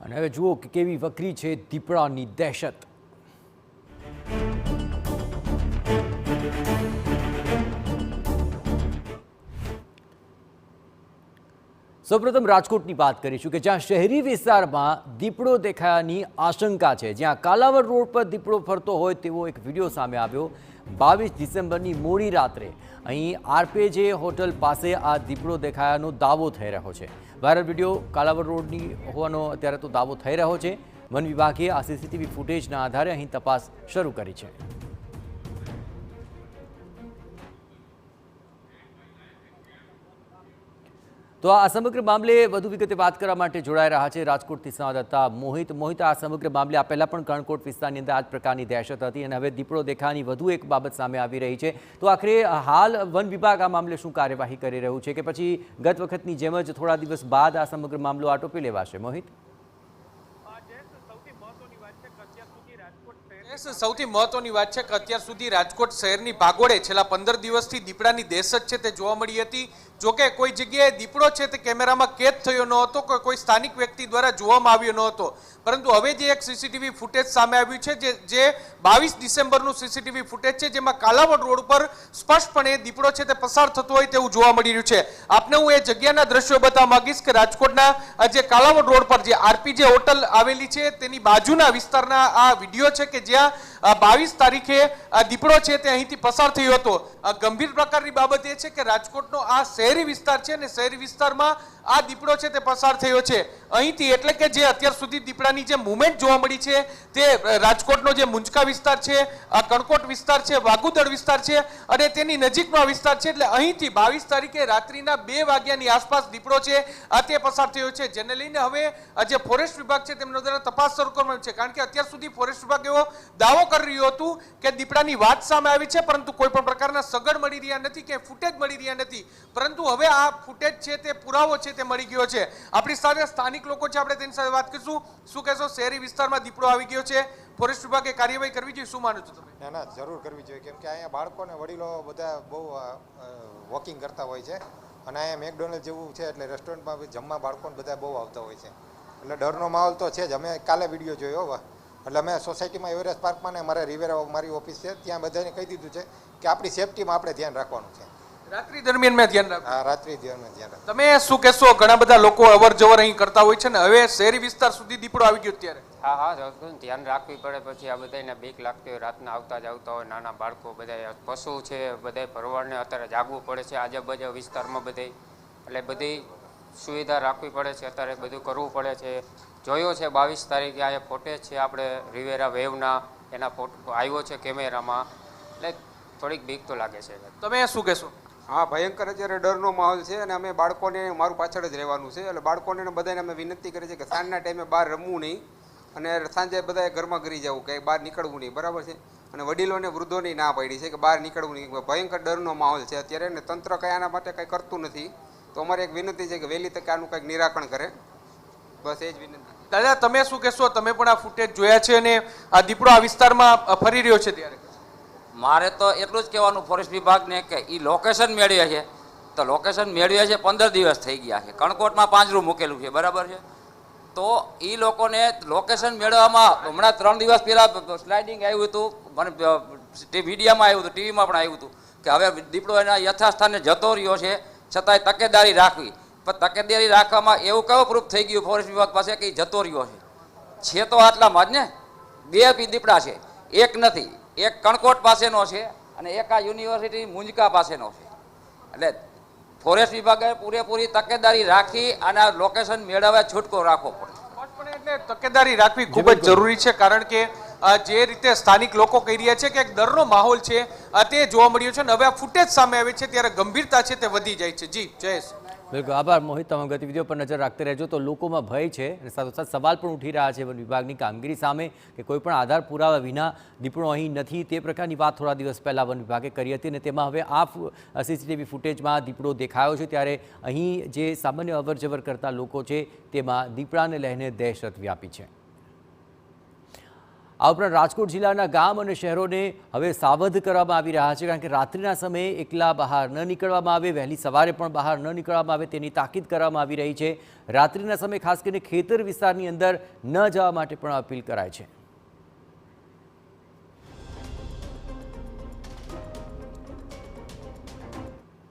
અને હવે જુઓ કે કેવી વકરી છે દીપડાની દહેશત। સૌપ્રથમ રાજકોટની વાત કરીશું કે જ્યાં શહેરી વિસ્તારમાં દીપડો દેખાયાની આશંકા છે। જ્યાં કાલાવડ રોડ પર દીપડો ફરતો હોય તેવો એક વિડીયો સામે આવ્યો। 22 ડિસેમ્બરની મોડી રાત્રે અહીં આરપેજે હોટલ પાસે આ દીપડો દેખાયાનો દાવો થઈ રહ્યો છે। વાયરલ વિડીયો કાલાવડ રોડની હોવાનો અત્યારે તો દાવો થઈ રહ્યો છે। વન વિભાગે આ સીસીટીવી ફૂટેજના આધારે અહીં તપાસ શરૂ કરી છે। તો આ સમગ્ર મામલે વધુ વિગતે વાત કરવા માટે જોડાઈ રહ્યા છે રાજકોટથી સંવાદદાતા મોહિત। આ સમગ્ર મામલે આ પહેલા પણ કણકોટ વિસ્તારની અંદર આ જ પ્રકારની દહેશત હતી અને હવે દીપડો દેખાવાની વધુ એક બાબત સામે આવી રહી છે। તો આખરે હાલ વન વિભાગ આ મામલે શું કાર્યવાહી કરી રહ્યું છે કે પછી ગત વખતની જેમ જ થોડા દિવસ બાદ આ સમગ્ર મામલો આટોપી લેવાશે? મોહિત, સૌથી મહત્વની વાત છે કે અત્યાર સુધી રાજકોટ શહેરની ભાગોળે છેલ્લા 15 દિવસથી દીપડાની દહેશત છે તે જોવા મળી હતી। જોકે કોઈ જગ્યાએ દીપડો છે તે કેમેરામાં કેદ થયો ન હતો, કોઈ સ્થાનિક વ્યક્તિ દ્વારા જોવામાં આવ્યો ન હતો, પરંતુ હવે જે એક સીસીટીવી ફૂટેજ સામે આવ્યું છે જે 22 ડિસેમ્બરનું સીસીટીવી ફૂટેજ છે, જેમાં કાલાવડ રોડ પર સ્પષ્ટપણે દીપડો છે તે પસાર થતો હોય તેવું જોવા મળી રહ્યું છે। આપને હું એ જગ્યાના દ્રશ્યો બતાવવા માંગીશ કે રાજકોટના જે કાલાવડ રોડ પર જે આરપીજે હોટલ આવેલી છે તેની બાજુના વિસ્તારના આ વિડીયો છે કે જ્યાં 22 તારીખે દીપડો છે તે અહીંથી પસાર થયો હતો। ગંભીર પ્રકારની બાબત એ છે કે રાજકોટનો આ શહેરી વિસ્તાર છે અને શહેરી વિસ્તારમાં આ દીપડો છે તે પસાર થયો છે અહીંથી, એટલે કે જે અત્યાર સુધી દીપડાની જે મુવમેન્ટ જોવા મળી છે તે રાજકોટનો જે મુંજકા વિસ્તાર છે, કણકોટ વિસ્તાર છે, વાગુદળ વિસ્તાર છે અને તેની નજીકનો વિસ્તાર છે, એટલે અહીંથી 22 તારીખે રાત્રિના 2 વાગ્યાની આસપાસ દીપડો છે તે પસાર થયો છે। જેને લઈને હવે જે ફોરેસ્ટ વિભાગ છે તેમના દ્વારા તપાસ શરૂ કરવામાં આવી છે, કારણ કે અત્યાર સુધી ફોરેસ્ટ વિભાગ એવો દાવો કરી રહ્યું હતું કે દીપડાની વાત સામે આવી છે, પરંતુ કોઈ પણ પ્રકારના સગડ મળી રહ્યા નથી કે ફૂટેજ મળી રહ્યા નથી, પરંતુ હવે આ ફૂટેજ છે તે પુરાવો છે તે મળી ગયો છે। આપણી સાથે સ્થાનિક લોકો છે, આપણે તેની સાથે વાત કરીશું। શું કહેશો, શહેરી વિસ્તારમાં દીપડો આવી ગયો છે, ફોરેસ્ટ વિભાગે કાર્યવાહી કરવી જોઈએ, શું માનો છો તમે? ના, જરૂર કરવી જોઈએ, કેમ કે અહીંયા બાળકો અને વડીલો બધા બહુ વોકિંગ કરતા હોય છે અને અહીંયા મેકડોનલ્ડ જેવું છે એટલે રેસ્ટોરન્ટમાં જમવા બાળકોને બધા બહુ આવતા હોય છે, એટલે ડરનો માહોલ તો છે જ। અમે કાલે વિડીયો જોયો, એટલે અમે સોસાયટીમાં એવરેસ્ટ પાર્કમાં ને મારા રિવેરા મારી ઓફિસ છે ત્યાં બધાને કહી દીધું છે કે આપણી સેફટીમાં આપણે ધ્યાન રાખવાનું છે। રાત્રિ દરમિયાન મેં ધ્યાન રાખ્યું? હા, રાત્રિ દરમિયાન ધ્યાન રાખવું। તમે શું કહેશો, ઘણા બધા લોકો અવર જવર અહીં કરતા હોય છે ને હવે શહેરી વિસ્તાર સુધી દીપડો આવી ગયો ત્યારે? હા, ધ્યાન રાખવી પડે। પછી આ બધાને બીક લાગતી હોય, રાતના આવતા જાવતા હોય, નાના બાળકો બધા પશુ છે બધા ભરવાડને અત્યારે જાગવું પડે છે આજુબાજુ વિસ્તારમાં બધે, એટલે બધી સુવિધા રાખવી પડે છે, અત્યારે બધું કરવું પડે છે। જોયો છે 22 તારીખે આ ફોટેજ છે આપણે રિવેરા વેવના, એના ફોટો આવ્યો છે કેમેરામાં, એટલે થોડીક બીક તો લાગે છે। તમે શું કહેશો? હા, ભયંકર અત્યારે ડરનો માહોલ છે અને અમે બાળકોને મારું પાછળ જ રહેવાનું છે, એટલે બાળકોને બધાને અમે વિનંતી કરી છે કે સાંજના ટાઈમે બહાર રમવું નહીં અને સાંજે બધાએ ઘરમાં કરી જવું, કે બહાર નીકળવું નહીં, બરાબર છે? અને વડીલોને વૃદ્ધોની ના પડી છે કે બહાર નીકળવું નહીં। ભયંકર ડરનો માહોલ છે અત્યારે ને તંત્ર કંઈ આના માટે કંઈ કરતું નથી, તો અમારે એક વિનંતી છે કે વહેલી તકે આનું કંઈક નિરાકરણ કરે, બસ એ જ વિનંતી। દાદા, તમે શું કહેશો, તમે પણ આ ફૂટેજ જોયા છે અને આ દીપડો આ વિસ્તારમાં ફરી રહ્યો છે ત્યારે? મારે તો એટલું જ કહેવાનું ફોરેસ્ટ વિભાગને કે એ લોકેશન મેળવે છે, તો લોકેશન મેળવે છે 15 દિવસ થઈ ગયા છે, કણકોટમાં 5 રૂમ મૂકેલું છે, બરાબર છે? તો એ લોકોને લોકેશન મેળવવામાં હમણાં 3 દિવસ પહેલાં સ્લાઇડિંગ આવ્યું હતું, મને મીડિયામાં આવ્યું હતું, ટીવીમાં પણ આવ્યું હતું કે હવે દીપડો એના યથાસ્થાને જતો રહ્યો છે, છતાંય તકેદારી રાખવી। પણ તકેદારી રાખવામાં એવું કયો પ્રૂફ થઈ ગયું ફોરેસ્ટ વિભાગ પાસે કે જતો રહ્યો છે તો આટલામાં જ ને 2 દીપડા છે, એક નથી, એક કણકોટ પાસેનો છે અને એક આ યુનિવર્સિટી મુંજકા પાસેનો છે, એટલે ફોરેસ્ટ વિભાગે પૂરેપૂરી તકેદારી રાખી અને લોકેશન મેળવવા છૂટકો રાખવો પડે। એટલે તકેદારી રાખવી ખૂબ જ જરૂરી છે, કારણ કે જે રીતે સ્થાનિક લોકો કહી રહ્યા છે કે એક ડરનો માહોલ છે તે જોવા મળ્યો છે અને હવે આ ફૂટેજ સામે આવે છે ત્યારે ગંભીરતા છે તે વધી જાય છે। જી જયેશ। બિલકુલ, આભાર મોહિત। તમામ ગતિવિધિઓ પર નજર રાખते રહેજો। તો લોકોમાં ભય છે અને સાથોસાથ સવાલ પણ ઉઠી રહ્યા છે વન વિભાગની કામગીરી સામે કે કોઈ પણ આધાર પુરાવા વિના દીપડો અહીં નથી, તે પ્રકારની વાત થોડા દિવસ પહેલાં વન વિભાગે કરી હતી અને તેમાં હવે આ સીસીટીવી ફૂટેજમાં દીપડો દેખાયો છે ત્યારે અહીં જે સામાન્ય અવરજવર કરતા લોકો છે તેમાં દીપડાને લઈને દહેશત વ્યાપી છે। આ ઉપરાંત રાજકોટ જિલ્લાના ગામ અને શહેરોને હવે સાવધ કરવામાં આવી રહ્યા છે, કારણ કે રાત્રિના સમયે એકલા બહાર ન નીકળવામાં આવે, વહેલી સવારે પણ બહાર ન નીકળવામાં આવે તેની તાકીદ કરવામાં આવી રહી છે. રાત્રિના સમયે ખાસ કરીને ખેતર વિસ્તારની અંદર ન જવા માટે પણ અપીલ કરાય છે.